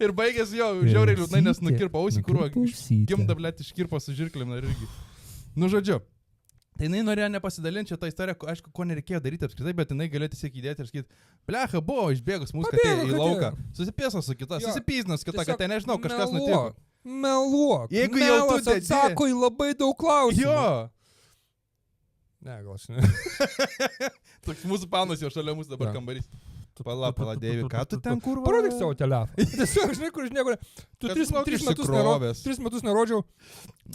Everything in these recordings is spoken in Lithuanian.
Ir baigėsi jo, žiauriai liūdnai, nes nukirpo ausį, kur gimda, blėt, iškirpo su žirklėm ir irgi. Nu, žodžiu. Tai jinai norėjo nepasidalinti šitą istoriją, aišku, ko nereikėjo daryti apskritai, bet jinai galėjo tiesiog įdėti ir sakyti, blecha, buvo išbėgus mūsų katė į lauką, susipieso su kita, susipysnas kita katė, nežinau, kažkas nutiko. Meluok. Jeigu jau tu dedi... atsako į labai daug klausimų. Jo. Ne, gal aš ne. Toks mūsų panas jau šalia mūsų dabar kambarys. Pala, Deivi, ką tu ten kurva? Parodyk savo telefoną. Tiesiog, žinai, kur iš nieko. Tu 3 metus nerodžiau.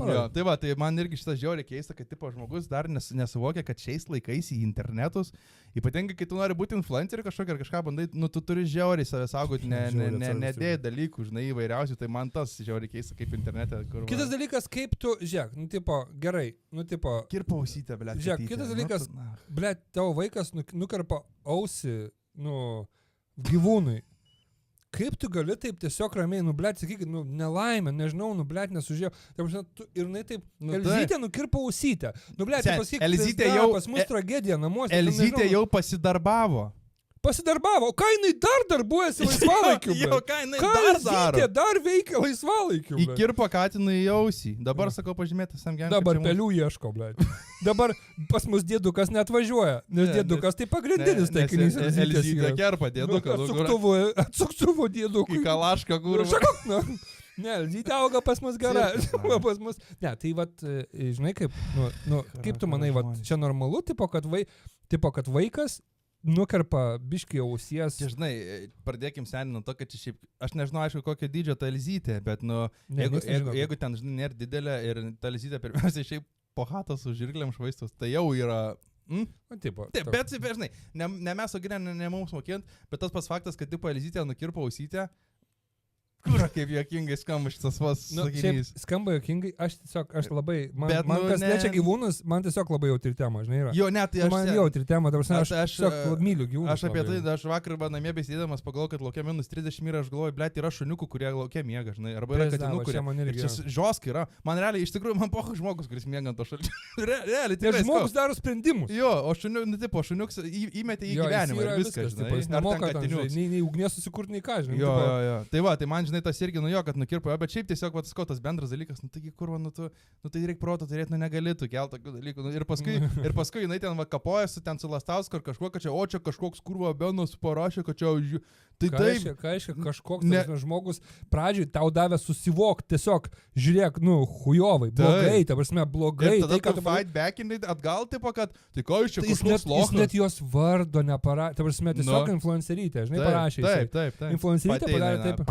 Jo, tai va, tai man irgi šitas žiauriai keista, kad tipo žmogus dar nesuvokia, kad šiais laikais į internetus, ypatingai, kai tu nori būti influencerį kažkokį ar kažką bandai, nu tu turi žiauriai save saugoti, nedėjai dalykų, žinai, įvairiausių, tai man tas žiauriai keista kaip internete. Kitas dalykas, kaip tu, žiūrėk, nu tipo, gerai, nu tipo. Kirpa ausytę, blėt. Žiūrėk, kitas dalykas, blėt, tavo vaikas nukarpa ausį, nu, gyvūnui. Kaip tu gali taip tiesiog ramiai, nu, blėt, sakykit, nu, nelaimė, nežinau, nu, blėt, nesužiūrėjau. Ir jinai taip, nu, Elzytė nukirpa ausytę. Nu, blėt, pasakyk, Elzytė jau, pas mus tragedija namuose. Elzytė jau pasidarbavo. O ką jinai dar darbuojasi laisvalaikiu? Jo, ką jinai dar daro? Dar veikia laisvalaikiu. Įkirpo katinui į ausį. Dabar, sakau, pažymėti sam geriau. Dabar pelių ieško, blėt. Dabar pas mus dėdukas neatvažiuoja, nes dėdukas tai pagrindinis taikinys. Elzytė kerpa dėduką. Atsuktuvo dėdukui. Į kalašką kurva. Ne, Elzytė auga pas mus gerai. Ne, tai vat, žinai kaip, kaip tu manai, vat, čia normalu, tipo, kad vaikas nukarpa biškį ausies. Čia, žinai, pradėkim senį nuo to, kad čia šiaip, aš nežinau, aišku, kokio dydžio ta Elzytė, bet, nu, jeigu ten, žinai, nėra didelė ir ta Elzytė pirmiausiai šiaip po hatą su žirklėm švaistos, tai jau yra... Taip, bet, žinai, ne mes auginę, ne mums mokint, bet tas pats faktas, kad tipo Elzytė nukirpo ausytę, Kura, kaip juokingai skamba šitas sakinys. Skamba juokingai, aš labai, man kas liečia gyvūnus, man tiesiog labai jautri tema, žinai, yra. Jo, net tai man jautri tema, aš tiesiog myliu gyvūnus. Aš apie tai, aš vakar namie besėdamas pagalvojau, kad laukia minus 30 yra, aš galvoju, blėt, yra šuniukų, kurie laukia miega, žinai, arba yra katinų, kurie... Čia žoskai yra. Man realiai, iš tikrųjų, man poha žmogus, kuris miega ant to šalčio. Realiai, tai žmogus daro sprendimus. Jo, o šuniuks įmetė į gyvenimą ir viskas, žinai. Žinai, tas irgi, nu jo, kad nukirpo, bet šiaip tiesiog, vat, skotas bendras dalykas, nu taigi kurva, nu tai reikia proto turėti, nu negali tu kelti tokių dalykų. Ir paskui jinai ten kapojasi, ten su Lastausku ar kažkuo, kad čia, o čia kažkoks kurva Benas parašė, kad čia, tai taip. Ką reiškia, kažkoks žmogus pradžiui tau davė susivokti, tiesiog, žiūrėk, nu, hujovai, blogai, ta prasme, blogai. Ir tada tai, tu fight back in atgal, taip, kad, tai ko iš čia kažkoks lochas. Jis net jos vardo neparašė, ta prasme, tiesiog influencerytė, žinai, parašė. Taip. Influencerytė padarė taip.